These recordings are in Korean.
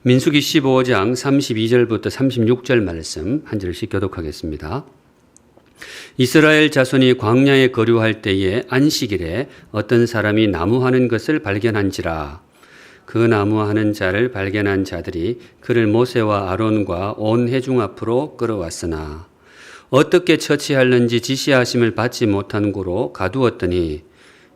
민수기 15장 32절부터 36절 말씀 한 절씩 교독하겠습니다. 이스라엘 자손이 광야에 거류할 때에 안식일에 어떤 사람이 나무하는 것을 발견한지라. 그 나무하는 자를 발견한 자들이 그를 모세와 아론과 온 회중 앞으로 끌어왔으나 어떻게 처치하는지 지시하심을 받지 못한 고로 가두었더니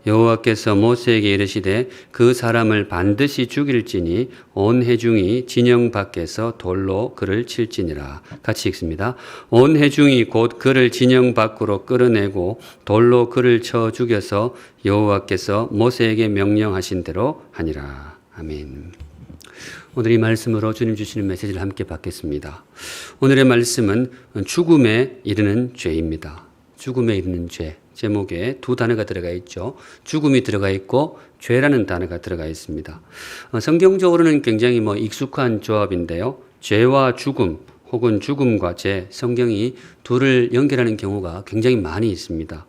여호와께서 모세에게 이르시되 그 사람을 반드시 죽일지니 온 회중이 진영 밖에서 돌로 그를 칠지니라. 같이 읽습니다. 온 회중이 곧 그를 진영 밖으로 끌어내고 돌로 그를 쳐 죽여서 여호와께서 모세에게 명령하신 대로 하니라. 아멘. 오늘 이 말씀으로 주님 주시는 메시지를 함께 받겠습니다. 오늘의 말씀은 죽음에 이르는 죄입니다. 죽음에 이르는 죄. 제목에 두 단어가 들어가 있죠. 죽음이 들어가 있고 죄라는 단어가 들어가 있습니다. 성경적으로는 굉장히 익숙한 조합인데요. 죄와 죽음 혹은 죽음과 죄, 성경이 둘을 연결하는 경우가 굉장히 많이 있습니다.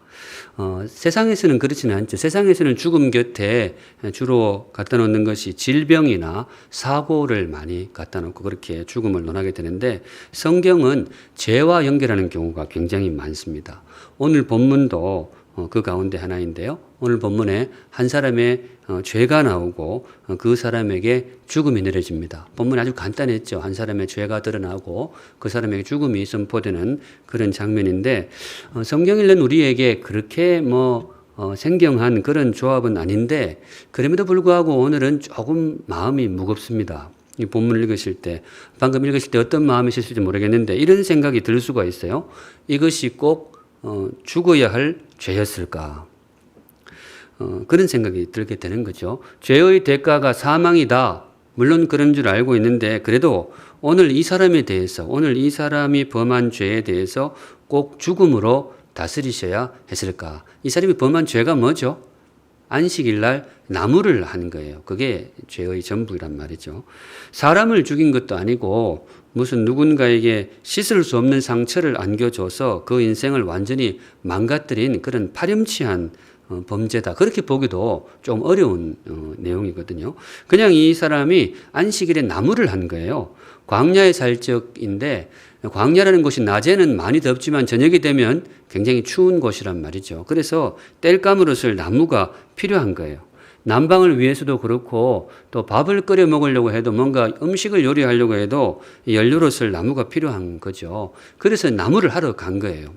세상에서는 그렇지는 않죠. 세상에서는 죽음 곁에 주로 갖다 놓는 것이 질병이나 사고를 많이 갖다 놓고 그렇게 죽음을 논하게 되는데 성경은 죄와 연결하는 경우가 굉장히 많습니다. 오늘 본문도 그 가운데 하나인데요. 오늘 본문에 한 사람의 죄가 나오고 그 사람에게 죽음이 내려집니다. 본문이 아주 간단했죠. 한 사람의 죄가 드러나고 그 사람에게 죽음이 선포되는 그런 장면인데 성경 읽는 우리에게 그렇게 생경한 그런 조합은 아닌데 그럼에도 불구하고 오늘은 조금 마음이 무겁습니다. 이 본문을 읽으실 때 방금 읽으실 때 어떤 마음이 있으실지 모르겠는데 이런 생각이 들 수가 있어요. 이것이 꼭 죽어야 할 죄였을까? 그런 생각이 들게 되는 거죠. 죄의 대가가 사망이다. 물론 그런 줄 알고 있는데 그래도 오늘 이 사람에 대해서 오늘 이 사람이 범한 죄에 대해서 꼭 죽음으로 다스리셔야 했을까? 이 사람이 범한 죄가 뭐죠? 안식일 날 나무를 한 거예요. 그게 죄의 전부란 말이죠. 사람을 죽인 것도 아니고 무슨 누군가에게 씻을 수 없는 상처를 안겨줘서 그 인생을 완전히 망가뜨린 그런 파렴치한 범죄다. 그렇게 보기도 좀 어려운 내용이거든요. 그냥 이 사람이 안식일에 나무를 한 거예요. 광야의 살적인데 광야라는 곳이 낮에는 많이 덥지만 저녁이 되면 굉장히 추운 곳이란 말이죠. 그래서 땔감으로 쓸 나무가 필요한 거예요. 난방을 위해서도 그렇고 또 밥을 끓여 먹으려고 해도 뭔가 음식을 요리하려고 해도 연료로 쓸 나무가 필요한 거죠. 그래서 나무를 하러 간 거예요.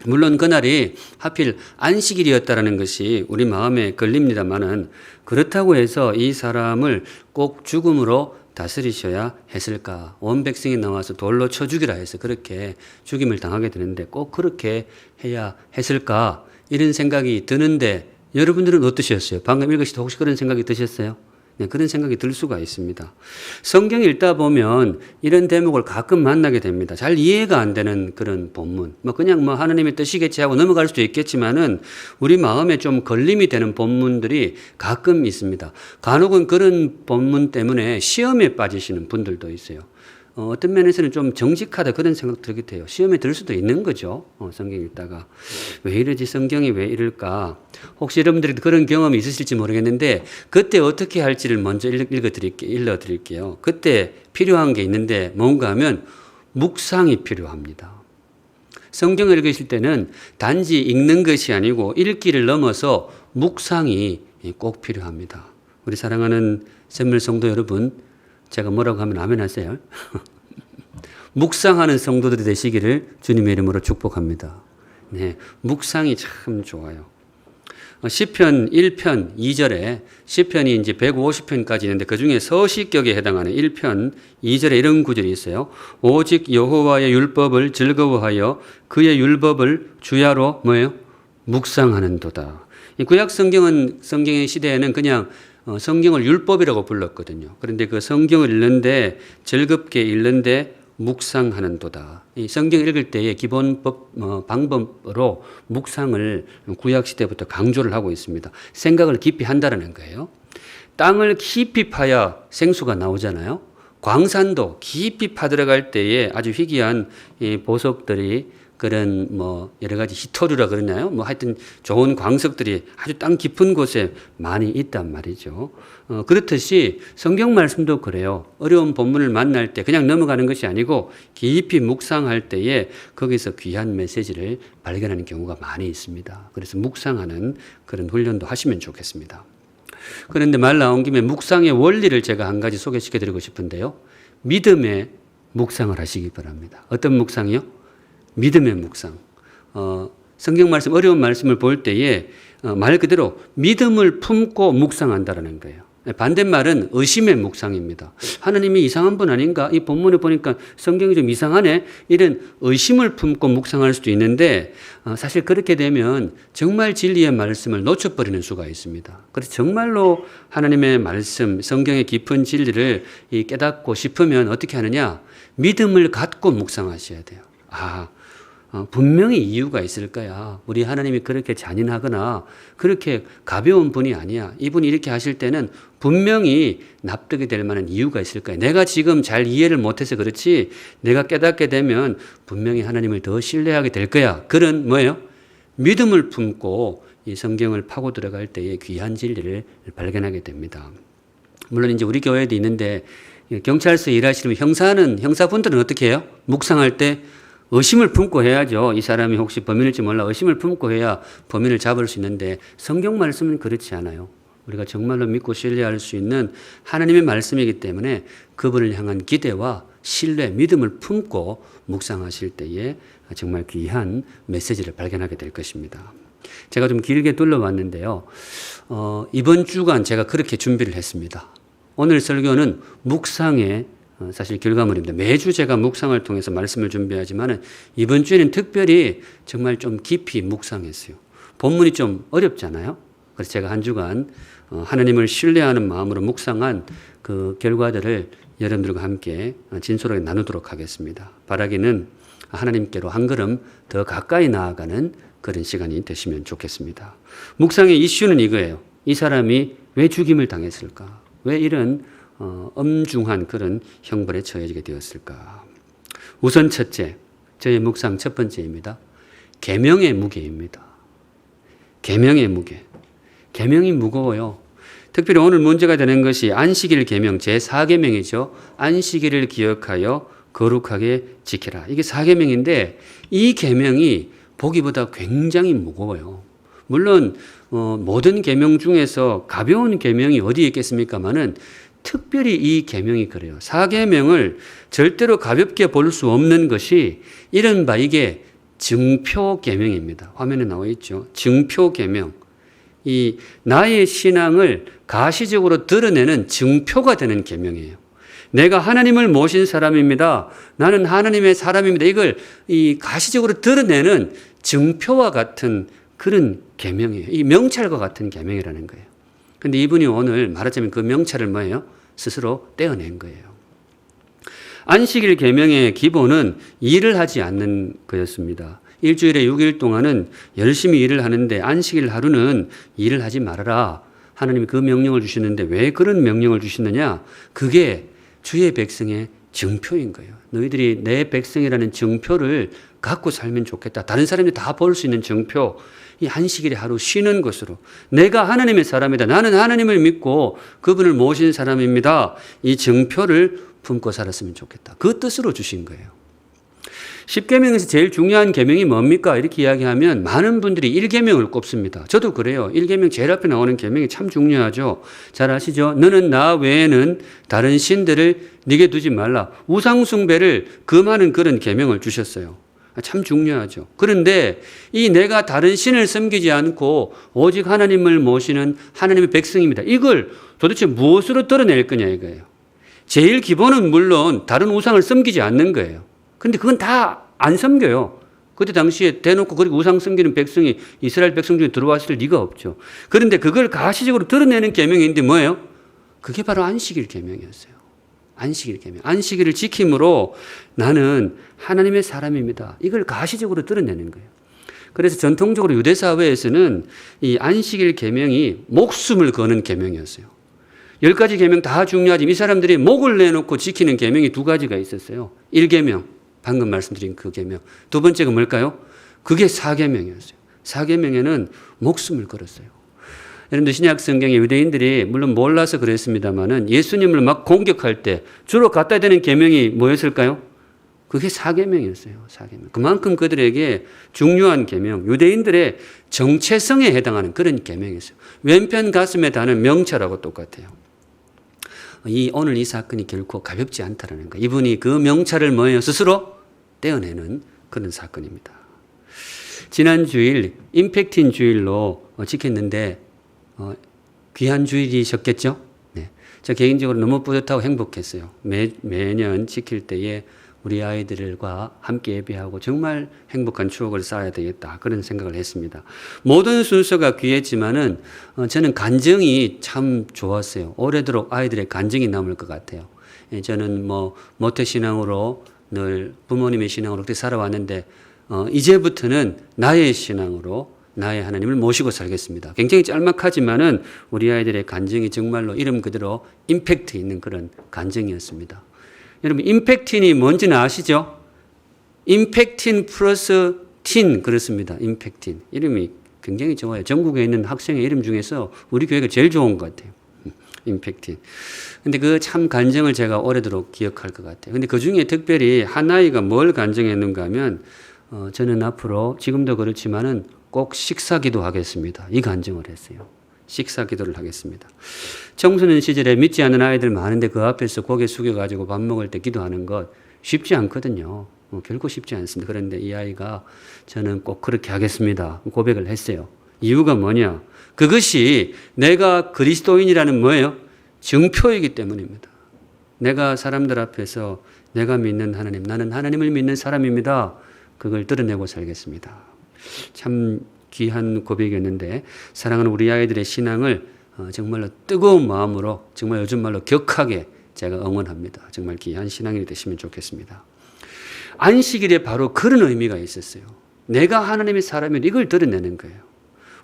물론 그날이 하필 안식일이었다라는 것이 우리 마음에 걸립니다만은 그렇다고 해서 이 사람을 꼭 죽음으로 다스리셔야 했을까? 온 백성이 나와서 돌로 쳐 죽이라 해서 그렇게 죽임을 당하게 되는데 꼭 그렇게 해야 했을까? 이런 생각이 드는데 여러분들은 어떠셨어요? 방금 읽으실 때 혹시 그런 생각이 드셨어요? 네, 그런 생각이 들 수가 있습니다. 성경 읽다 보면 이런 대목을 가끔 만나게 됩니다. 잘 이해가 안 되는 그런 본문. 그냥 하나님의 뜻이겠지 하고 넘어갈 수도 있겠지만은 우리 마음에 좀 걸림이 되는 본문들이 가끔 있습니다. 간혹은 그런 본문 때문에 시험에 빠지시는 분들도 있어요. 어떤 면에서는 좀 정직하다 그런 생각 들게 돼요. 시험에 들 수도 있는 거죠. 성경 읽다가. 왜 이러지? 성경이 왜 이럴까? 혹시 여러분들이 그런 경험이 있으실지 모르겠는데 그때 어떻게 할지를 먼저 일러드릴게요. 그때 필요한 게 있는데 뭔가 하면 묵상이 필요합니다. 성경을 읽으실 때는 단지 읽는 것이 아니고 읽기를 넘어서 묵상이 꼭 필요합니다. 우리 사랑하는 샘물 성도 여러분, 제가 뭐라고 하면 아멘 하세요. 묵상하는 성도들이 되시기를 주님의 이름으로 축복합니다. 네, 묵상이 참 좋아요. 시편 1편 2절에 시편이 이제 150편까지 있는데 그중에 서시격에 해당하는 1편 2절에 이런 구절이 있어요. 오직 여호와의 율법을 즐거워하여 그의 율법을 주야로 묵상하는도다. 이 구약 성경의 시대에는 그냥 성경을 율법이라고 불렀거든요. 그런데 그 성경을 읽는데 즐겁게 읽는데 묵상하는도다. 이 성경 읽을 때의 기본 방법으로 묵상을 구약 시대부터 강조를 하고 있습니다. 생각을 깊이 한다라는 거예요. 땅을 깊이 파야 생수가 나오잖아요. 광산도 깊이 파들어갈 때에 아주 희귀한 이 보석들이 그런 뭐 여러 가지 히토류라 그러나요? 뭐 하여튼 좋은 광석들이 아주 땅 깊은 곳에 많이 있단 말이죠. 그렇듯이 성경 말씀도 그래요. 어려운 본문을 만날 때 그냥 넘어가는 것이 아니고 깊이 묵상할 때에 거기서 귀한 메시지를 발견하는 경우가 많이 있습니다. 그래서 묵상하는 그런 훈련도 하시면 좋겠습니다. 그런데 말 나온 김에 묵상의 원리를 제가 한 가지 소개시켜 드리고 싶은데요. 믿음의 묵상을 하시기 바랍니다. 어떤 묵상이요? 믿음의 묵상. 성경 말씀, 어려운 말씀을 볼 때에 말 그대로 믿음을 품고 묵상한다라는 거예요. 반대말은 의심의 묵상입니다. 하나님이 이상한 분 아닌가? 이 본문에 보니까 성경이 좀 이상하네? 이런 의심을 품고 묵상할 수도 있는데 사실 그렇게 되면 정말 진리의 말씀을 놓쳐버리는 수가 있습니다. 그래서 정말로 하나님의 말씀, 성경의 깊은 진리를 깨닫고 싶으면 어떻게 하느냐? 믿음을 갖고 묵상하셔야 돼요. 분명히 이유가 있을 거야. 우리 하나님이 그렇게 잔인하거나 그렇게 가벼운 분이 아니야. 이분이 이렇게 하실 때는 분명히 납득이 될 만한 이유가 있을 거야. 내가 지금 잘 이해를 못해서 그렇지 내가 깨닫게 되면 분명히 하나님을 더 신뢰하게 될 거야. 그런 뭐예요? 믿음을 품고 이 성경을 파고 들어갈 때에 귀한 진리를 발견하게 됩니다. 물론 이제 우리 교회도 있는데 경찰서 일하시는 형사분들은 어떻게 해요? 묵상할 때 의심을 품고 해야죠. 이 사람이 혹시 범인일지 몰라 의심을 품고 해야 범인을 잡을 수 있는데 성경 말씀은 그렇지 않아요. 우리가 정말로 믿고 신뢰할 수 있는 하나님의 말씀이기 때문에 그분을 향한 기대와 신뢰, 믿음을 품고 묵상하실 때에 정말 귀한 메시지를 발견하게 될 것입니다. 제가 좀 길게 둘러봤는데요. 이번 주간 제가 그렇게 준비를 했습니다. 오늘 설교는 묵상의 사실 결과물입니다. 매주 제가 묵상을 통해서 말씀을 준비하지만 이번 주에는 특별히 정말 좀 깊이 묵상했어요. 본문이 좀 어렵잖아요. 그래서 제가 한 주간 하나님을 신뢰하는 마음으로 묵상한 그 결과들을 여러분들과 함께 진솔하게 나누도록 하겠습니다. 바라기는 하나님께로 한 걸음 더 가까이 나아가는 그런 시간이 되시면 좋겠습니다. 묵상의 이슈는 이거예요. 이 사람이 왜 죽임을 당했을까? 왜 이런 엄중한 그런 형벌에 처해지게 되었을까? 우선 첫째, 저의 묵상 첫 번째입니다. 계명의 무게입니다. 계명의 무게. 계명이 무거워요. 특별히 오늘 문제가 되는 것이 안식일 계명 제4계명이죠. 안식일을 기억하여 거룩하게 지키라. 이게 4계명인데 이 계명이 보기보다 굉장히 무거워요. 물론 모든 계명 중에서 가벼운 계명이 어디에 있겠습니까마는 특별히 이 계명이 그래요. 4계명을 절대로 가볍게 볼 수 없는 것이 이른바 이게 증표 계명입니다. 화면에 나와 있죠. 증표 계명. 이 나의 신앙을 가시적으로 드러내는 증표가 되는 계명이에요. 내가 하나님을 모신 사람입니다. 나는 하나님의 사람입니다. 이걸 이 가시적으로 드러내는 증표와 같은 그런 계명이에요. 이 명찰과 같은 계명이라는 거예요. 근데 이분이 오늘 말하자면 그 명찰을 뭐예요? 스스로 떼어낸 거예요. 안식일 계명의 기본은 일을 하지 않는 거였습니다. 일주일에 6일 동안은 열심히 일을 하는데 안식일 하루는 일을 하지 말아라. 하나님이 그 명령을 주시는데 왜 그런 명령을 주시느냐? 그게 주의 백성의 증표인 거예요. 너희들이 내 백성이라는 증표를 갖고 살면 좋겠다. 다른 사람들이 다 볼 수 있는 증표. 이 안식일에 하루 쉬는 것으로 내가 하나님의 사람이다. 나는 하나님을 믿고 그분을 모신 사람입니다. 이 증표를 품고 살았으면 좋겠다. 그 뜻으로 주신 거예요. 10계명에서 제일 중요한 계명이 뭡니까? 이렇게 이야기하면 많은 분들이 1계명을 꼽습니다. 저도 그래요. 1계명 제일 앞에 나오는 계명이 참 중요하죠. 잘 아시죠? 너는 나 외에는 다른 신들을 네게 두지 말라. 우상 숭배를 금하는 그런 계명을 주셨어요. 참 중요하죠. 그런데 이 내가 다른 신을 섬기지 않고 오직 하나님을 모시는 하나님의 백성입니다. 이걸 도대체 무엇으로 드러낼 거냐 이거예요. 제일 기본은 물론 다른 우상을 섬기지 않는 거예요. 근데 그건 다 안 섬겨요. 그때 당시에 대놓고 그렇게 우상 섬기는 백성이 이스라엘 백성 중에 들어왔을 리가 없죠. 그런데 그걸 가시적으로 드러내는 계명인데 뭐예요? 그게 바로 안식일 계명이었어요. 안식일 계명. 안식일을 지킴으로 나는 하나님의 사람입니다. 이걸 가시적으로 드러내는 거예요. 그래서 전통적으로 유대 사회에서는 이 안식일 계명이 목숨을 거는 계명이었어요. 10가지 계명 다 중요하지만 이 사람들이 목을 내놓고 지키는 계명이 2가지가 있었어요. 1계명 방금 말씀드린 그 계명. 두 번째가 뭘까요? 그게 사계명이었어요. 사계명에는 목숨을 걸었어요. 여러분들 신약 성경에 유대인들이 물론 몰라서 그랬습니다만은 예수님을 막 공격할 때 주로 갖다 대는 계명이 뭐였을까요? 그게 사계명이었어요. 사계명. 그만큼 그들에게 중요한 계명, 유대인들의 정체성에 해당하는 그런 계명이었어요. 왼편 가슴에 다는 명찰하고 똑같아요. 오늘 이 사건이 결코 가볍지 않다라는 거. 이분이 그 명찰을 뭐예요? 스스로 떼어내는 그런 사건입니다. 지난 주일 임팩틴 주일로 지켰는데 귀한 주일이셨겠죠? 네. 저 개인적으로 너무 뿌듯하고 행복했어요. 매년 지킬 때에 우리 아이들과 함께 예배하고 정말 행복한 추억을 쌓아야 되겠다. 그런 생각을 했습니다. 모든 순서가 귀했지만은 저는 간증이 참 좋았어요. 오래도록 아이들의 간증이 남을 것 같아요. 저는 모태신앙으로 늘 부모님의 신앙으로 그렇게 살아왔는데 이제부터는 나의 신앙으로 나의 하나님을 모시고 살겠습니다. 굉장히 짤막하지만은 우리 아이들의 간증이 정말로 이름 그대로 임팩트 있는 그런 간증이었습니다. 여러분 임팩틴이 뭔지는 아시죠? 임팩틴 플러스 틴 그렇습니다. 임팩틴 이름이 굉장히 좋아요. 전국에 있는 학생의 이름 중에서 우리 교회가 제일 좋은 것 같아요. 임팩틴. 근데 그 참 간증을 제가 오래도록 기억할 것 같아요. 근데 그 중에 특별히 한 아이가 뭘 간증했는가 하면 저는 앞으로 지금도 그렇지만은 꼭 식사기도 하겠습니다. 이 간증을 했어요. 식사기도를 하겠습니다. 청소년 시절에 믿지 않는 아이들 많은데 그 앞에서 고개 숙여가지고 밥 먹을 때 기도하는 것 쉽지 않거든요. 결코 쉽지 않습니다. 그런데 이 아이가 저는 꼭 그렇게 하겠습니다. 고백을 했어요. 이유가 뭐냐? 그것이 내가 그리스도인이라는 뭐예요? 증표이기 때문입니다. 내가 사람들 앞에서 내가 믿는 하나님, 나는 하나님을 믿는 사람입니다. 그걸 드러내고 살겠습니다. 참 귀한 고백이었는데 사랑하는 우리 아이들의 신앙을 정말로 뜨거운 마음으로 정말 요즘 말로 격하게 제가 응원합니다. 정말 귀한 신앙이 되시면 좋겠습니다. 안식일에 바로 그런 의미가 있었어요. 내가 하나님의 사람이 이걸 드러내는 거예요.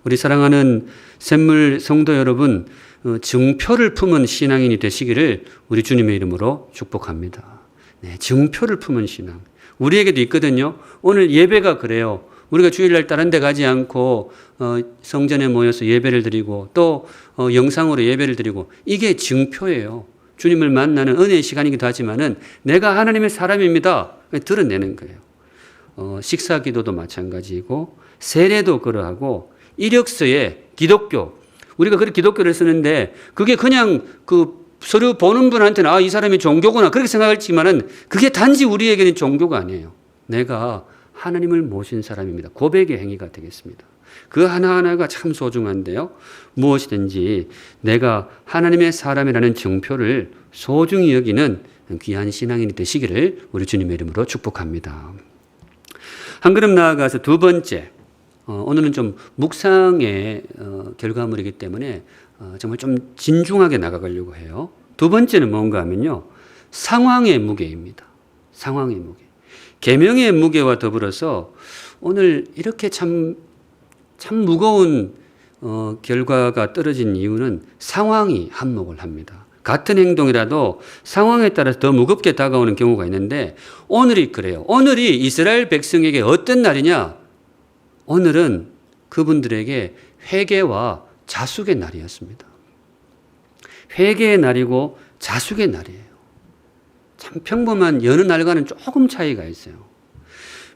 우리 사랑하는 샘물 성도 여러분, 증표를 품은 신앙인이 되시기를 우리 주님의 이름으로 축복합니다. 네, 증표를 품은 신앙. 우리에게도 있거든요. 오늘 예배가 그래요. 우리가 주일날 다른 데 가지 않고 성전에 모여서 예배를 드리고 또 영상으로 예배를 드리고 이게 증표예요. 주님을 만나는 은혜의 시간이기도 하지만은 내가 하나님의 사람입니다. 드러내는 거예요. 식사기도도 마찬가지고 세례도 그러하고 이력서에 기독교 우리가 그렇게 기독교를 쓰는데 그게 그냥 그 서류 보는 분한테는 이 사람이 종교구나 그렇게 생각할지만은 그게 단지 우리에게는 종교가 아니에요. 내가 하나님을 모신 사람입니다. 고백의 행위가 되겠습니다. 그 하나하나가 참 소중한데요. 무엇이든지 내가 하나님의 사람이라는 증표를 소중히 여기는 귀한 신앙인이 되시기를 우리 주님의 이름으로 축복합니다. 한 걸음 나아가서 두 번째, 오늘은 좀 묵상의 결과물이기 때문에 정말 좀 진중하게 나가려고 해요. 두 번째는 뭔가 하면요. 상황의 무게입니다. 상황의 무게. 계명의 무게와 더불어서 오늘 이렇게 참 무거운 결과가 떨어진 이유는 상황이 한몫을 합니다. 같은 행동이라도 상황에 따라서 더 무겁게 다가오는 경우가 있는데 오늘이 그래요. 오늘이 이스라엘 백성에게 어떤 날이냐? 오늘은 그분들에게 회개와 자숙의 날이었습니다. 회개의 날이고 자숙의 날이에요. 참 평범한 여느 날과는 조금 차이가 있어요.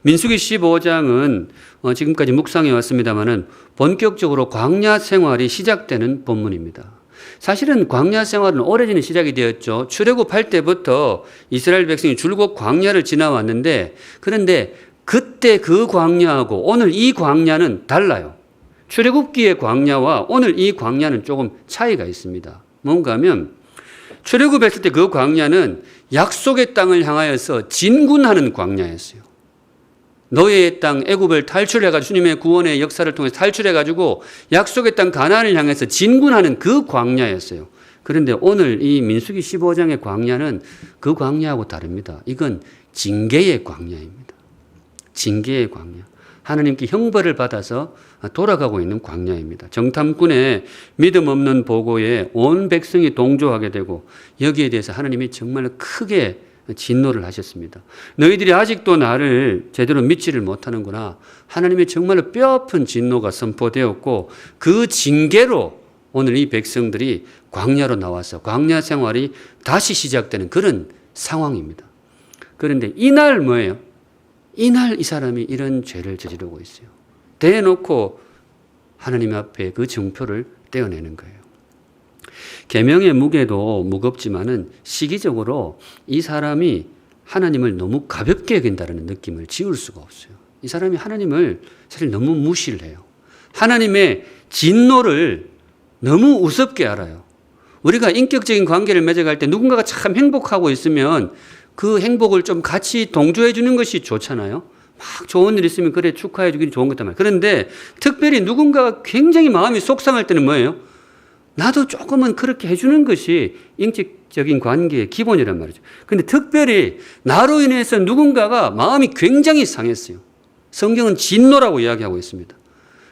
민수기 15장은 지금까지 묵상해 왔습니다만은 본격적으로 광야 생활이 시작되는 본문입니다. 사실은 광야 생활은 오래전에 시작이 되었죠. 출애굽할 때부터 이스라엘 백성이 줄곧 광야를 지나왔는데 그런데 그때 그 광야하고 오늘 이 광야는 달라요. 출애굽기의 광야와 오늘 이 광야는 조금 차이가 있습니다. 뭔가 하면 출애굽했을 때 그 광야는 약속의 땅을 향하여서 진군하는 광야였어요. 노예의 땅 애굽을 탈출해가지고 주님의 구원의 역사를 통해서 탈출해가지고 약속의 땅 가나안을 향해서 진군하는 그 광야였어요. 그런데 오늘 이 민수기 15장의 광야는 그 광야하고 다릅니다. 이건 징계의 광야입니다. 징계의 광야. 하나님께 형벌을 받아서 돌아가고 있는 광야입니다. 정탐꾼의 믿음 없는 보고에 온 백성이 동조하게 되고 여기에 대해서 하나님이 정말 크게 진노를 하셨습니다. 너희들이 아직도 나를 제대로 믿지를 못하는구나. 하나님의 정말로 뼈아픈 진노가 선포되었고 그 징계로 오늘 이 백성들이 광야로 나와서 광야 생활이 다시 시작되는 그런 상황입니다. 그런데 이날 뭐예요? 이날 이 사람이 이런 죄를 저지르고 있어요. 대놓고 하나님 앞에 그 정표를 떼어내는 거예요. 계명의 무게도 무겁지만은 시기적으로 이 사람이 하나님을 너무 가볍게 여긴다는 느낌을 지울 수가 없어요. 이 사람이 하나님을 사실 너무 무시를 해요. 하나님의 진노를 너무 우습게 알아요. 우리가 인격적인 관계를 맺어갈 때 누군가가 참 행복하고 있으면 그 행복을 좀 같이 동조해 주는 것이 좋잖아요. 막 좋은 일 있으면 그래 축하해 주기 좋은 것단 말이에요. 그런데 특별히 누군가가 굉장히 마음이 속상할 때는 뭐예요? 나도 조금은 그렇게 해주는 것이 인격적인 관계의 기본이란 말이죠. 그런데 특별히 나로 인해서 누군가가 마음이 굉장히 상했어요. 성경은 진노라고 이야기하고 있습니다.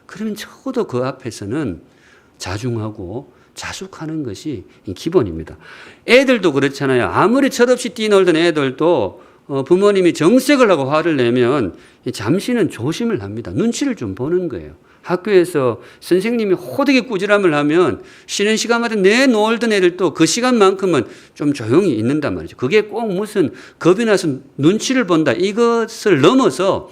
그러면 적어도 그 앞에서는 자중하고 자숙하는 것이 기본입니다. 애들도 그렇잖아요. 아무리 철없이 뛰놀던 애들도 부모님이 정색을 하고 화를 내면 잠시는 조심을 합니다. 눈치를 좀 보는 거예요. 학교에서 선생님이 호되게 꾸지람을 하면 쉬는 시간마다 내놀던 애들도 그 시간만큼은 좀 조용히 있는단 말이죠. 그게 꼭 무슨 겁이 나서 눈치를 본다 이것을 넘어서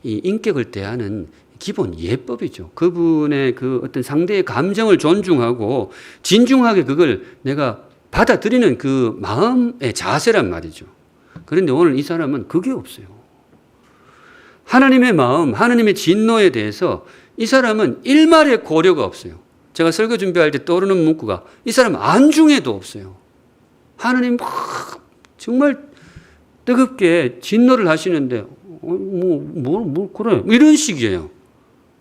이 인격을 대하는 기본 예법이죠. 그분의 그 어떤 상대의 감정을 존중하고 진중하게 그걸 내가 받아들이는 그 마음의 자세란 말이죠. 그런데 오늘 이 사람은 그게 없어요. 하나님의 마음, 하나님의 진노에 대해서 이 사람은 일말의 고려가 없어요. 제가 설교 준비할 때 떠오르는 문구가 이 사람 안중에도 없어요. 하나님 정말 뜨겁게 진노를 하시는데 그래 이런 식이에요.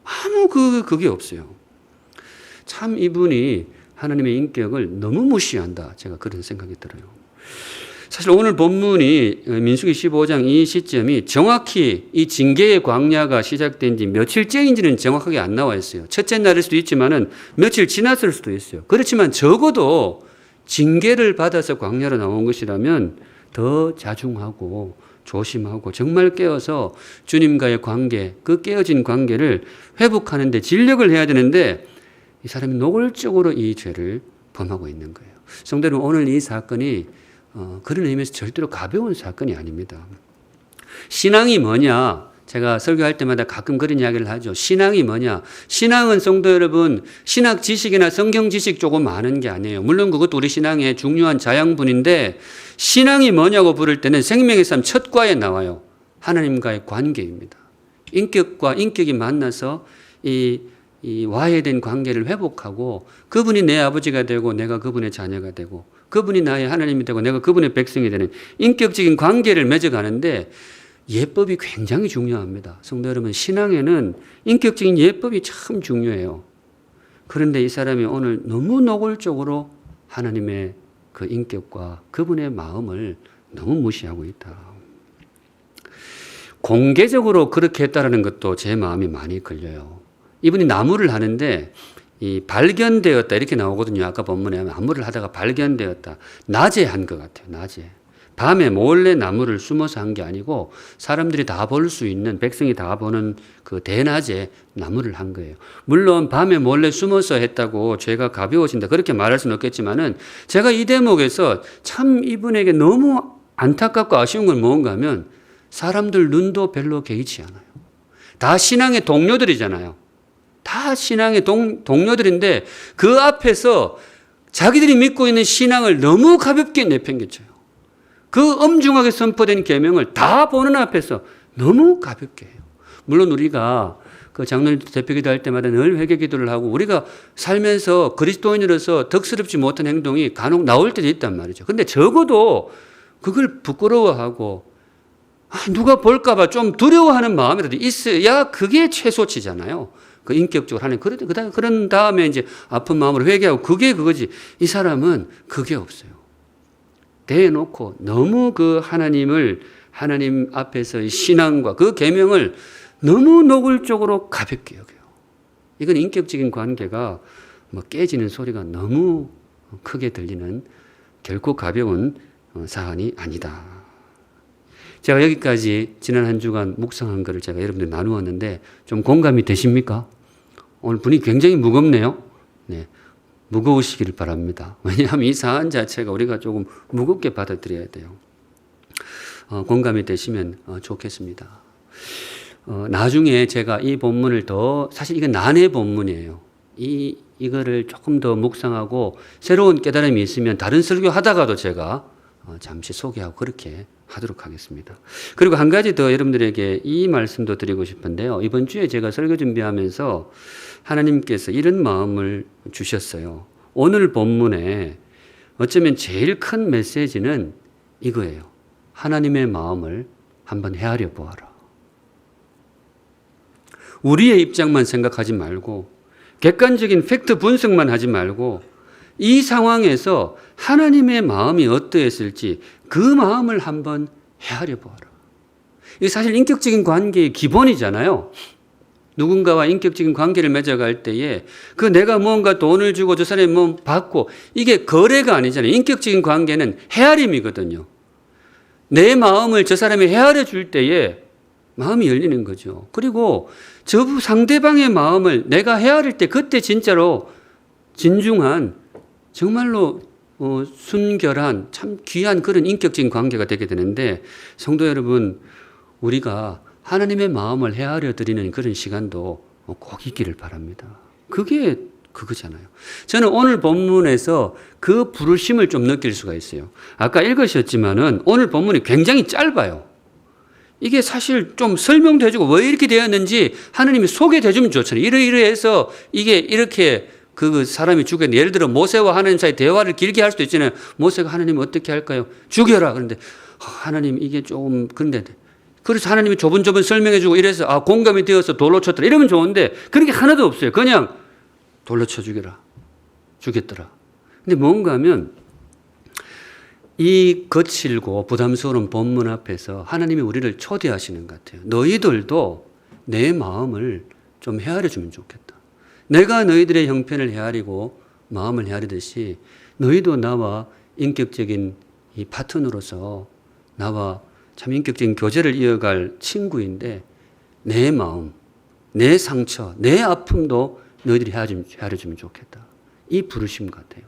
아무 그게 없어요. 참 이분이 하나님의 인격을 너무 무시한다. 제가 그런 생각이 들어요. 사실 오늘 본문이 민수기 15장 이 시점이 정확히 이 징계의 광야가 시작된 지 며칠째인지는 정확하게 안 나와 있어요. 첫째 날일 수도 있지만은 며칠 지났을 수도 있어요. 그렇지만 적어도 징계를 받아서 광야로 나온 것이라면 더 자중하고 조심하고 정말 깨어서 주님과의 관계, 그 깨어진 관계를 회복하는 데 진력을 해야 되는데 이 사람이 노골적으로 이 죄를 범하고 있는 거예요. 성도 여러분, 오늘 이 사건이 그런 의미에서 절대로 가벼운 사건이 아닙니다. 신앙이 뭐냐? 제가 설교할 때마다 가끔 그런 이야기를 하죠. 신앙이 뭐냐? 신앙은 성도 여러분, 신학 지식이나 성경 지식 조금 아는 게 아니에요. 물론 그것도 우리 신앙의 중요한 자양분인데 신앙이 뭐냐고 부를 때는 생명의 삶 첫 과에 나와요. 하나님과의 관계입니다. 인격과 인격이 만나서 이 와해된 관계를 회복하고 그분이 내 아버지가 되고 내가 그분의 자녀가 되고 그분이 나의 하나님이 되고 내가 그분의 백성이 되는 인격적인 관계를 맺어가는데 예법이 굉장히 중요합니다. 성도 여러분, 신앙에는 인격적인 예법이 참 중요해요. 그런데 이 사람이 오늘 너무 노골적으로 하나님의 그 인격과 그분의 마음을 너무 무시하고 있다. 공개적으로 그렇게 했다는 것도 제 마음이 많이 걸려요. 이분이 나무를 하는데 이 발견되었다 이렇게 나오거든요. 아까 본문에 나무를 하다가 발견되었다. 낮에 한 것 같아요. 낮에. 밤에 몰래 나무를 숨어서 한 게 아니고 사람들이 다 볼 수 있는 백성이 다 보는 그 대낮에 나무를 한 거예요. 물론 밤에 몰래 숨어서 했다고 죄가 가벼워진다 그렇게 말할 수는 없겠지만은 제가 이 대목에서 참 이분에게 너무 안타깝고 아쉬운 건 뭔가 하면 사람들 눈도 별로 개의치 않아요. 다 신앙의 동료들이잖아요. 다 신앙의 동료들인데 그 앞에서 자기들이 믿고 있는 신앙을 너무 가볍게 내팽개쳐요. 그 엄중하게 선포된 계명을 다 보는 앞에서 너무 가볍게 해요. 물론 우리가 그 장로님 대표기도 할 때마다 늘 회개기도를 하고 우리가 살면서 그리스도인으로서 덕스럽지 못한 행동이 간혹 나올 때도 있단 말이죠. 근데 적어도 그걸 부끄러워하고 누가 볼까봐 좀 두려워하는 마음이라도 있어야 그게 최소치잖아요. 그 인격적으로 하는 그런 다음에 이제 아픈 마음으로 회개하고 그게 그거지. 이 사람은 그게 없어요. 대놓고 너무 그 하나님 앞에서의 신앙과 그 계명을 너무 노골적으로 가볍게 여겨요. 이건 인격적인 관계가 깨지는 소리가 너무 크게 들리는 결코 가벼운 사안이 아니다. 제가 여기까지 지난 한 주간 묵상한 것을 제가 여러분들 나누었는데 좀 공감이 되십니까? 오늘 분위기 굉장히 무겁네요. 네, 무거우시기를 바랍니다. 왜냐하면 이 사안 자체가 우리가 조금 무겁게 받아들여야 돼요. 공감이 되시면 좋겠습니다. 나중에 제가 이 본문을 사실 이건 난해 본문이에요. 이거를 조금 더 묵상하고 새로운 깨달음이 있으면 다른 설교 하다가도 제가 잠시 소개하고 그렇게 하도록 하겠습니다. 그리고 한 가지 더 여러분들에게 이 말씀도 드리고 싶은데요. 이번 주에 제가 설교 준비하면서 하나님께서 이런 마음을 주셨어요. 오늘 본문에 어쩌면 제일 큰 메시지는 이거예요. 하나님의 마음을 한번 헤아려 보아라. 우리의 입장만 생각하지 말고 객관적인 팩트 분석만 하지 말고 이 상황에서 하나님의 마음이 어떠했을지 그 마음을 한번 헤아려 보아라. 이게 사실 인격적인 관계의 기본이잖아요. 누군가와 인격적인 관계를 맺어갈 때에 내가 뭔가 돈을 주고 저 사람이 뭐 받고 이게 거래가 아니잖아요. 인격적인 관계는 헤아림이거든요. 내 마음을 저 사람이 헤아려 줄 때에 마음이 열리는 거죠. 그리고 저 상대방의 마음을 내가 헤아릴 때 그때 진짜로 진중한 정말로 순결한 참 귀한 그런 인격적인 관계가 되게 되는데 성도 여러분, 우리가 하나님의 마음을 헤아려 드리는 그런 시간도 꼭 있기를 바랍니다. 그게 그거잖아요. 저는 오늘 본문에서 그 부르심을 좀 느낄 수가 있어요. 아까 읽으셨지만은 오늘 본문이 굉장히 짧아요. 이게 사실 좀 설명도 해주고 왜 이렇게 되었는지 하나님이 소개해 주면 좋잖아요. 이러이러해서 이게 이렇게 그 사람이 죽였는데 예를 들어 모세와 하나님 사이 대화를 길게 할 수도 있잖아요. 모세가 하나님 어떻게 할까요? 죽여라. 그런데 하나님 이게 좀 그런데 그래서 하나님이 조분조분 설명해 주고 이래서 공감이 되어서 돌로 쳤더라. 이러면 좋은데 그런 게 하나도 없어요. 그냥 돌로 쳐 죽였더라. 근데 뭔가 하면 이 거칠고 부담스러운 본문 앞에서 하나님이 우리를 초대하시는 것 같아요. 너희들도 내 마음을 좀 헤아려 주면 좋겠다. 내가 너희들의 형편을 헤아리고 마음을 헤아리듯이 너희도 나와 인격적인 이 파트너로서 나와 참 인격적인 교제를 이어갈 친구인데 내 마음, 내 상처, 내 아픔도 너희들이 헤아려주면 좋겠다. 이 부르심 같아요.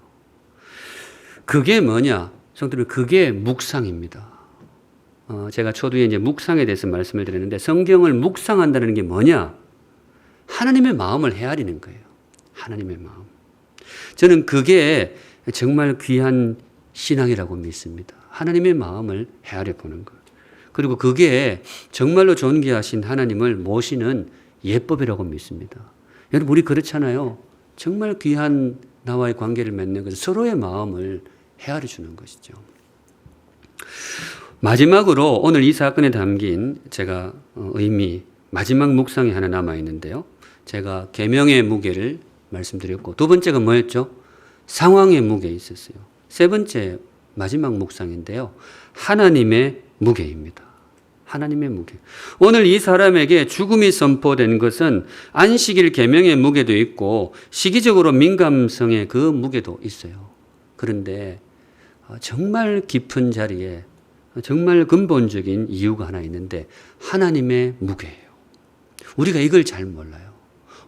그게 뭐냐? 성도들, 그게 묵상입니다. 제가 초두에 이제 묵상에 대해서 말씀을 드렸는데 성경을 묵상한다는 게 뭐냐? 하나님의 마음을 헤아리는 거예요. 하나님의 마음. 저는 그게 정말 귀한 신앙이라고 믿습니다. 하나님의 마음을 헤아려 보는 것. 그리고 그게 정말로 존귀하신 하나님을 모시는 예법이라고 믿습니다. 여러분, 우리 그렇잖아요. 정말 귀한 나와의 관계를 맺는 것은 서로의 마음을 헤아려 주는 것이죠. 마지막으로 오늘 이 사건에 담긴 제가 의미, 마지막 묵상이 하나 남아 있는데요. 제가 계명의 무게를 말씀드렸고 두 번째가 뭐였죠? 상황의 무게 있었어요. 세 번째 마지막 묵상인데요. 하나님의 무게입니다. 하나님의 무게. 오늘 이 사람에게 죽음이 선포된 것은 안식일 계명의 무게도 있고 시기적으로 민감성의 그 무게도 있어요. 그런데 정말 깊은 자리에 정말 근본적인 이유가 하나 있는데 하나님의 무게예요. 우리가 이걸 잘 몰라요.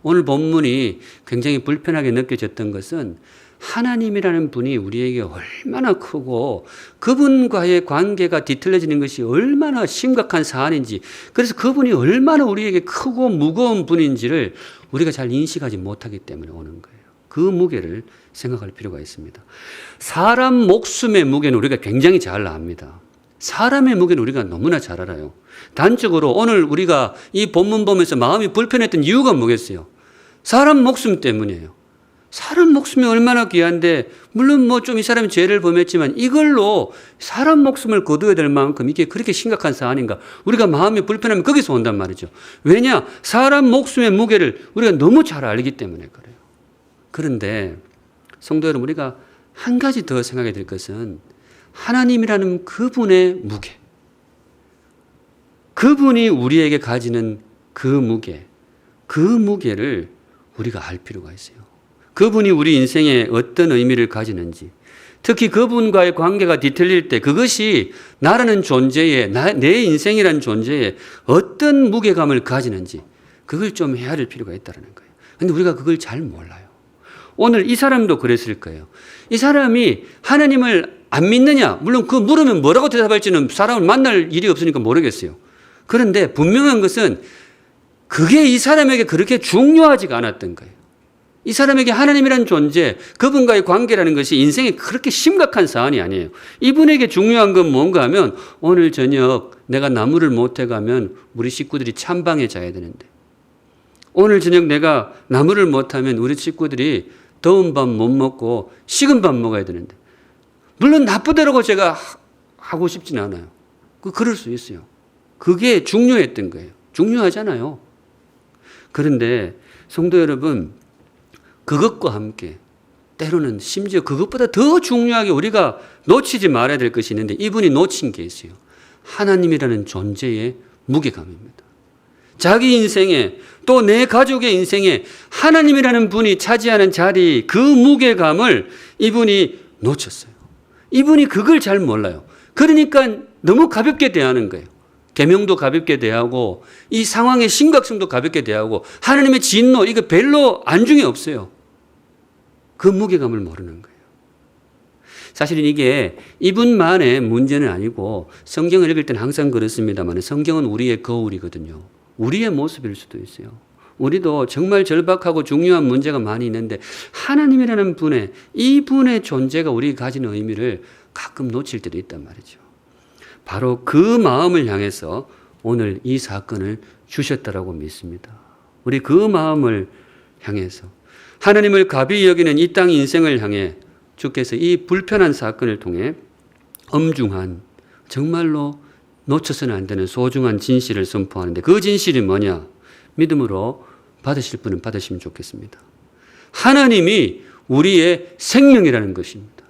오늘 본문이 굉장히 불편하게 느껴졌던 것은 하나님이라는 분이 우리에게 얼마나 크고 그분과의 관계가 뒤틀려지는 것이 얼마나 심각한 사안인지, 그래서 그분이 얼마나 우리에게 크고 무거운 분인지를 우리가 잘 인식하지 못하기 때문에 오는 거예요. 그 무게를 생각할 필요가 있습니다. 사람 목숨의 무게는 우리가 굉장히 잘 압니다. 사람의 무게는 우리가 너무나 잘 알아요. 단적으로 오늘 우리가 이 본문 보면서 마음이 불편했던 이유가 뭐겠어요? 사람 목숨 때문이에요. 사람 목숨이 얼마나 귀한데, 물론 뭐 좀 이 사람이 죄를 범했지만 이걸로 사람 목숨을 거두어야 될 만큼 이게 그렇게 심각한 사안인가? 우리가 마음이 불편하면 거기서 온단 말이죠. 왜냐? 사람 목숨의 무게를 우리가 너무 잘 알기 때문에 그래요. 그런데 성도 여러분, 우리가 한 가지 더 생각해야 될 것은 하나님이라는 그분의 무게, 그분이 우리에게 가지는 그 무게, 그 무게를 우리가 알 필요가 있어요. 그분이 우리 인생에 어떤 의미를 가지는지, 특히 그분과의 관계가 뒤틀릴 때 그것이 나라는 존재에, 내 인생이라는 존재에 어떤 무게감을 가지는지 그걸 좀 헤아릴 필요가 있다는 거예요. 그런데 우리가 그걸 잘 몰라요. 오늘 이 사람도 그랬을 거예요. 이 사람이 하나님을 안 믿느냐? 물론 그 물으면 뭐라고 대답할지는 사람을 만날 일이 없으니까 모르겠어요. 그런데 분명한 것은 그게 이 사람에게 그렇게 중요하지가 않았던 거예요. 이 사람에게 하나님이라는 존재, 그분과의 관계라는 것이 인생에 그렇게 심각한 사안이 아니에요. 이분에게 중요한 건 뭔가 하면 오늘 저녁 내가 나무를 못 해가면 우리 식구들이 찬방에 자야 되는데, 오늘 저녁 내가 나무를 못하면 우리 식구들이 더운 밥 못 먹고 식은 밥 먹어야 되는데, 물론 나쁘더라고 제가 하고 싶진 않아요. 그럴 수 있어요. 그게 중요했던 거예요. 중요하잖아요. 그런데 성도 여러분, 그것과 함께 때로는 심지어 그것보다 더 중요하게 우리가 놓치지 말아야 될 것이 있는데 이분이 놓친 게 있어요. 하나님이라는 존재의 무게감입니다. 자기 인생에 또 내 가족의 인생에 하나님이라는 분이 차지하는 자리, 그 무게감을 이분이 놓쳤어요. 이분이 그걸 잘 몰라요. 그러니까 너무 가볍게 대하는 거예요. 계명도 가볍게 대하고 이 상황의 심각성도 가볍게 대하고 하나님의 진노 이거 별로 안중에 없어요. 그 무게감을 모르는 거예요. 사실은 이게 이분만의 문제는 아니고 성경을 읽을 때는 항상 그렇습니다만 성경은 우리의 거울이거든요. 우리의 모습일 수도 있어요. 우리도 정말 절박하고 중요한 문제가 많이 있는데 하나님이라는 분의 이분의 존재가 우리가 가지는 의미를 가끔 놓칠 때도 있단 말이죠. 바로 그 마음을 향해서 오늘 이 사건을 주셨다라고 믿습니다. 우리 그 마음을 향해서 하나님을 가비히 여기는 이 땅 인생을 향해 주께서 이 불편한 사건을 통해 엄중한 정말로 놓쳐서는 안 되는 소중한 진실을 선포하는데 그 진실이 뭐냐? 믿음으로 받으실 분은 받으시면 좋겠습니다. 하나님이 우리의 생명이라는 것입니다.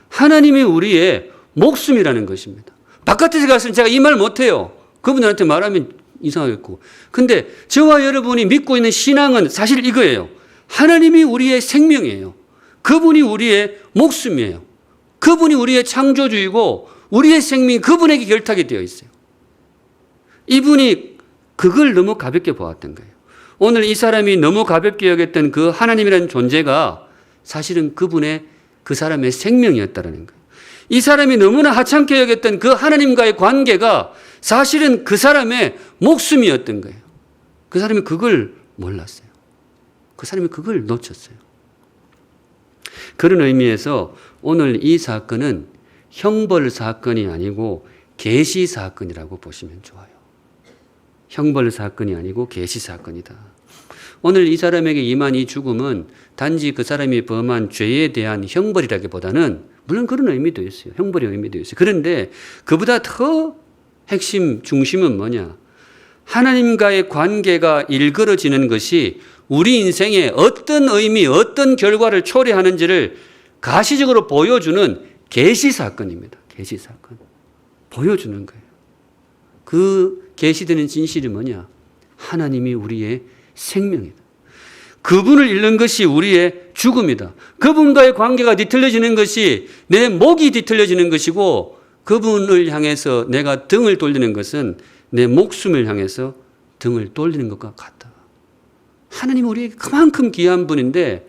하나님이 우리의 목숨이라는 것입니다. 바깥에서 갔으면 제가 이 말 못해요. 그분들한테 말하면 이상하겠고. 근데 저와 여러분이 믿고 있는 신앙은 사실 이거예요. 하나님이 우리의 생명이에요. 그분이 우리의 목숨이에요. 그분이 우리의 창조주이고 우리의 생명이 그분에게 결탁이 되어 있어요. 이분이 그걸 너무 가볍게 보았던 거예요. 오늘 이 사람이 너무 가볍게 여겼던 그 하나님이라는 존재가 사실은 그분의 그 사람의 생명이었다는 거예요. 이 사람이 너무나 하찮게 여겼던 그 하나님과의 관계가 사실은 그 사람의 목숨이었던 거예요. 그 사람이 그걸 몰랐어요. 그 사람이 그걸 놓쳤어요. 그런 의미에서 오늘 이 사건은 형벌 사건이 아니고 계시 사건이라고 보시면 좋아요. 형벌 사건이 아니고 계시 사건이다. 오늘 이 사람에게 임한 이 죽음은 단지 그 사람이 범한 죄에 대한 형벌이라기보다는 물론 그런 의미도 있어요. 형벌의 의미도 있어요. 그런데 그보다 더 핵심 중심은 뭐냐? 하나님과의 관계가 일그러지는 것이 우리 인생에 어떤 의미, 어떤 결과를 초래하는지를 가시적으로 보여주는 계시 사건입니다. 계시 사건. 보여주는 거예요. 그 계시되는 진실이 뭐냐? 하나님이 우리의 생명이다. 그분을 잃는 것이 우리의 죽음이다. 그분과의 관계가 뒤틀려지는 것이 내 목이 뒤틀려지는 것이고 그분을 향해서 내가 등을 돌리는 것은 내 목숨을 향해서 등을 돌리는 것과 같다. 하나님은 우리에게 그만큼 귀한 분인데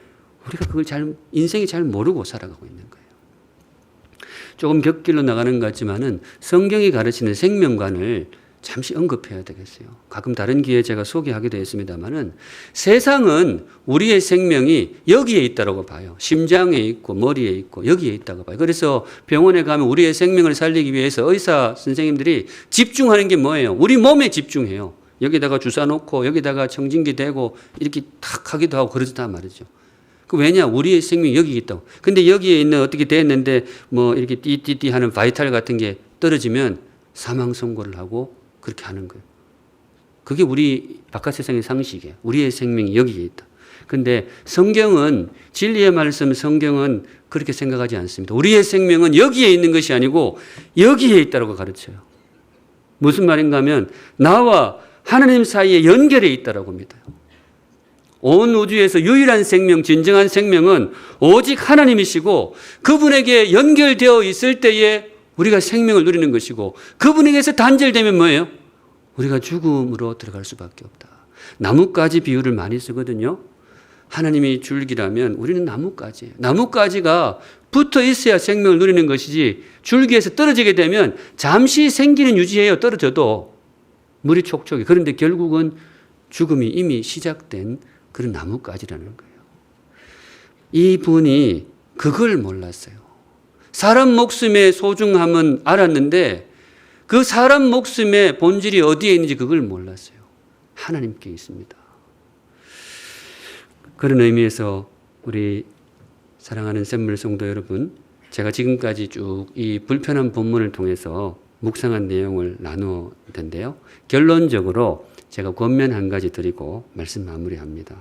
우리가 그걸 인생이 잘 모르고 살아가고 있는 거예요. 조금 곁길로 나가는 것 같지만은 성경이 가르치는 생명관을 잠시 언급해야 되겠어요. 가끔 다른 기회에 제가 소개하기도 했습니다만은 세상은 우리의 생명이 여기에 있다고 봐요. 심장에 있고 머리에 있고 여기에 있다고 봐요. 그래서 병원에 가면 우리의 생명을 살리기 위해서 의사 선생님들이 집중하는 게 뭐예요? 우리 몸에 집중해요. 여기다가 주사 놓고 여기다가 청진기 대고 이렇게 탁 하기도 하고 그러다 말이죠. 왜냐? 우리의 생명이 여기 있다고. 근데 여기에 있는 어떻게 됐는데 뭐 이렇게 띠띠띠 하는 바이탈 같은 게 떨어지면 사망 선고를 하고 그렇게 하는 거예요. 그게 우리 바깥 세상의 상식이에요. 우리의 생명이 여기에 있다. 근데 성경은 진리의 말씀 성경은 그렇게 생각하지 않습니다. 우리의 생명은 여기에 있는 것이 아니고 여기에 있다고 가르쳐요. 무슨 말인가 하면 나와 하나님 사이에 연결해 있다고 합니다. 온 우주에서 유일한 생명, 진정한 생명은 오직 하나님이시고 그분에게 연결되어 있을 때에 우리가 생명을 누리는 것이고 그분에게서 단절되면 뭐예요? 우리가 죽음으로 들어갈 수밖에 없다. 나뭇가지 비유를 많이 쓰거든요. 하나님이 줄기라면 우리는 나뭇가지예요. 나뭇가지가 붙어 있어야 생명을 누리는 것이지 줄기에서 떨어지게 되면 잠시 생기는 유지해요. 떨어져도 물이 촉촉해. 그런데 결국은 죽음이 이미 시작된 그런 나뭇가지라는 거예요. 이분이 그걸 몰랐어요. 사람 목숨의 소중함은 알았는데 그 사람 목숨의 본질이 어디에 있는지 그걸 몰랐어요. 하나님께 있습니다. 그런 의미에서 우리 사랑하는 샘물 성도 여러분, 제가 지금까지 쭉 이 불편한 본문을 통해서 묵상한 내용을 나누어 텐데요. 결론적으로 제가 권면 한 가지 드리고 말씀 마무리합니다.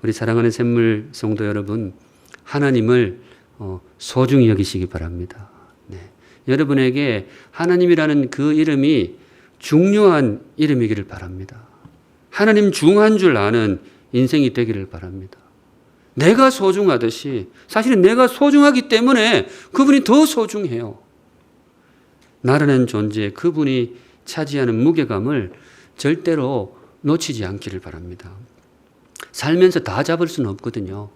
우리 사랑하는 샘물 성도 여러분, 하나님을 소중히 여기시기 바랍니다. 네. 여러분에게 하나님이라는 그 이름이 중요한 이름이기를 바랍니다. 하나님 중한 줄 아는 인생이 되기를 바랍니다. 내가 소중하듯이 사실은 내가 소중하기 때문에 그분이 더 소중해요. 나라는 존재, 그분이 차지하는 무게감을 절대로 놓치지 않기를 바랍니다. 살면서 다 잡을 수는 없거든요.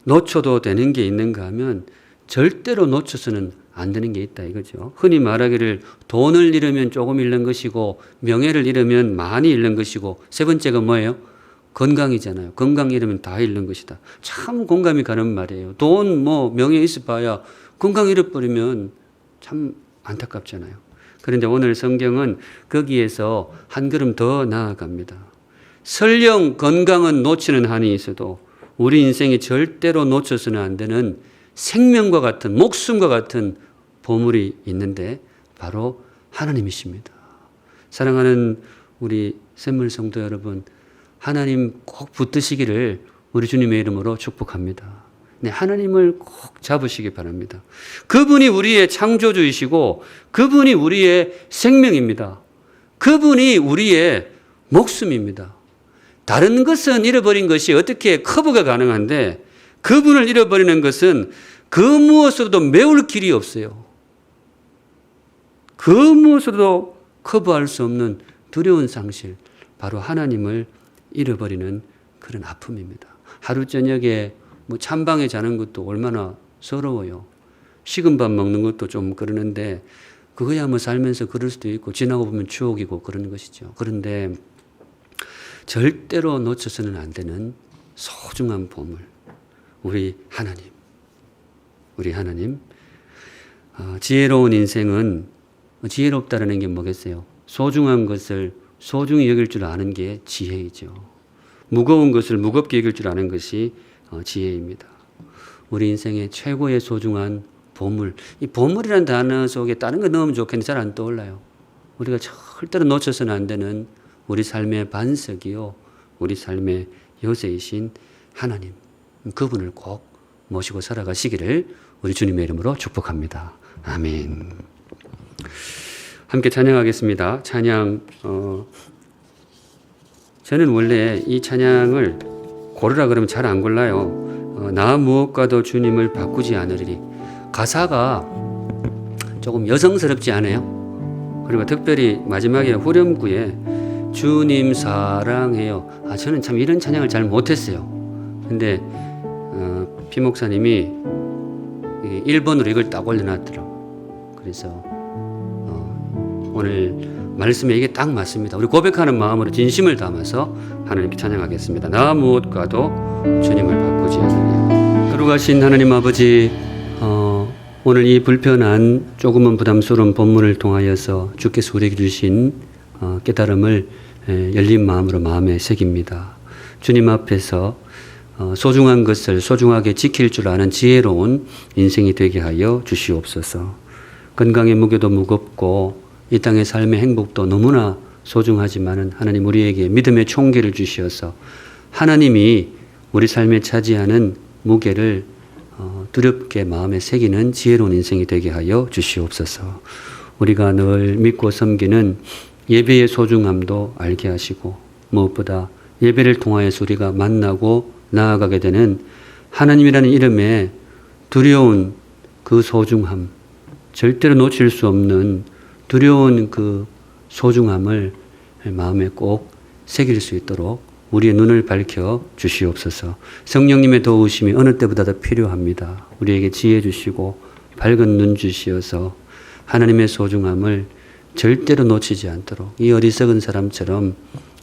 놓쳐도 되는 게 있는가 하면 절대로 놓쳐서는 안 되는 게 있다 이거죠. 흔히 말하기를 돈을 잃으면 조금 잃는 것이고 명예를 잃으면 많이 잃는 것이고 세 번째가 뭐예요? 건강이잖아요. 건강 잃으면 다 잃는 것이다. 참 공감이 가는 말이에요. 돈, 명예 있어 봐야 건강 잃어버리면 참 안타깝잖아요. 그런데 오늘 성경은 거기에서 한 걸음 더 나아갑니다. 설령 건강은 놓치는 한이 있어도 우리 인생이 절대로 놓쳐서는 안 되는 생명과 같은 목숨과 같은 보물이 있는데 바로 하나님이십니다. 사랑하는 우리 샘물 성도 여러분, 하나님 꼭 붙드시기를 우리 주님의 이름으로 축복합니다. 네, 하나님을 꼭 잡으시기 바랍니다. 그분이 우리의 창조주이시고 그분이 우리의 생명입니다. 그분이 우리의 목숨입니다. 다른 것은 잃어버린 것이 어떻게 커버가 가능한데 그분을 잃어버리는 것은 그 무엇으로도 메울 길이 없어요. 그 무엇으로도 커버할 수 없는 두려운 상실, 바로 하나님을 잃어버리는 그런 아픔입니다. 하루 저녁에 찬방에 자는 것도 얼마나 서러워요. 식은 밥 먹는 것도 좀 그러는데 그거야 살면서 그럴 수도 있고 지나고 보면 추억이고 그런 것이죠. 그런데 절대로 놓쳐서는 안 되는 소중한 보물, 우리 하나님. 지혜로운 인생은 지혜롭다라는 게 뭐겠어요? 소중한 것을 소중히 여길 줄 아는 게 지혜이죠. 무거운 것을 무겁게 여길 줄 아는 것이 지혜입니다. 우리 인생의 최고의 소중한 보물. 이 보물이라는 단어 속에 다른 거 넣으면 좋겠는데 잘 안 떠올라요. 우리가 절대로 놓쳐서는 안 되는 우리 삶의 반석이요, 우리 삶의 요새이신 하나님, 그분을 꼭 모시고 살아가시기를 우리 주님의 이름으로 축복합니다. 아멘. 함께 찬양하겠습니다. 찬양, 저는 원래 이 찬양을 고르라 그러면 잘 안 골라요. 나 무엇과도 주님을 바꾸지 않으리니. 가사가 조금 여성스럽지 않아요? 그리고 특별히 마지막에 후렴구에 주님 사랑해요. 저는 참 이런 찬양을 잘 못했어요. 근데 피 목사님이 1번으로 이걸 딱 올려놨더라고요. 그래서 오늘 말씀에 이게 딱 맞습니다. 우리 고백하는 마음으로 진심을 담아서 하나님께 찬양하겠습니다. 나 무엇과도 주님을 바꾸지 않으리. 거룩하신 하나님 아버지, 오늘 이 불편한 조금은 부담스러운 본문을 통하여서 주께서 우리에게 주신 깨달음을 열린 마음으로 마음에 새깁니다. 주님 앞에서 소중한 것을 소중하게 지킬 줄 아는 지혜로운 인생이 되게 하여 주시옵소서. 건강의 무게도 무겁고 이 땅의 삶의 행복도 너무나 소중하지만은 하나님 우리에게 믿음의 총계를 주시어서 하나님이 우리 삶에 차지하는 무게를 두렵게 마음에 새기는 지혜로운 인생이 되게 하여 주시옵소서. 우리가 늘 믿고 섬기는 예배의 소중함도 알게 하시고 무엇보다 예배를 통하여서 우리가 만나고 나아가게 되는 하나님이라는 이름에 두려운 그 소중함, 절대로 놓칠 수 없는 두려운 그 소중함을 마음에 꼭 새길 수 있도록 우리의 눈을 밝혀 주시옵소서. 성령님의 도우심이 어느 때보다 더 필요합니다. 우리에게 지혜 주시고 밝은 눈 주시어서 하나님의 소중함을 절대로 놓치지 않도록 이 어리석은 사람처럼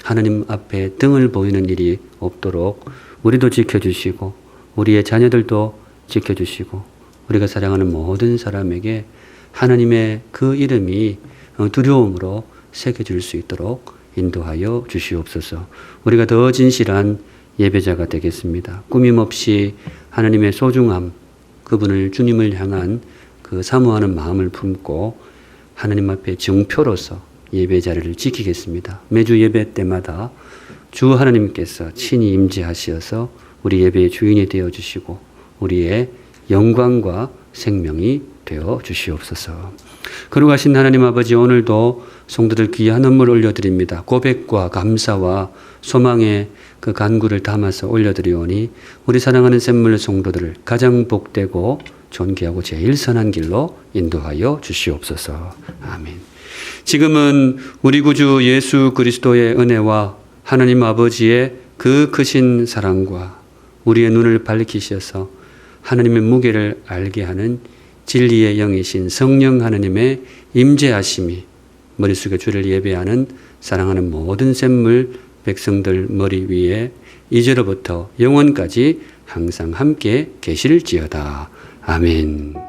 하나님 앞에 등을 보이는 일이 없도록 우리도 지켜주시고 우리의 자녀들도 지켜주시고 우리가 사랑하는 모든 사람에게 하나님의 그 이름이 두려움으로 새겨질 수 있도록 인도하여 주시옵소서. 우리가 더 진실한 예배자가 되겠습니다. 꾸밈없이 하나님의 소중함, 그분을 주님을 향한 그 사모하는 마음을 품고 하나님 앞에 증표로서 예배 자리를 지키겠습니다. 매주 예배 때마다 주 하나님께서 친히 임재하시어서 우리 예배의 주인이 되어 주시고 우리의 영광과 생명이 되어 주시옵소서. 거룩하신 하나님 아버지, 오늘도 성도들 귀한 헌물 올려드립니다. 고백과 감사와 소망의 그 간구를 담아서 올려드리오니 우리 사랑하는 샘물 성도들을 가장 복되고 존귀하고 제일 선한 길로 인도하여 주시옵소서. 아멘. 지금은 우리 구주 예수 그리스도의 은혜와 하나님 아버지의 그 크신 사랑과 우리의 눈을 밝히셔서 하나님의 무게를 알게 하는 진리의 영이신 성령 하나님의 임재하심이 머릿속에 주를 예배하는 사랑하는 모든 샘물 백성들 머리 위에 이제로부터 영원까지 항상 함께 계실지어다. 아멘.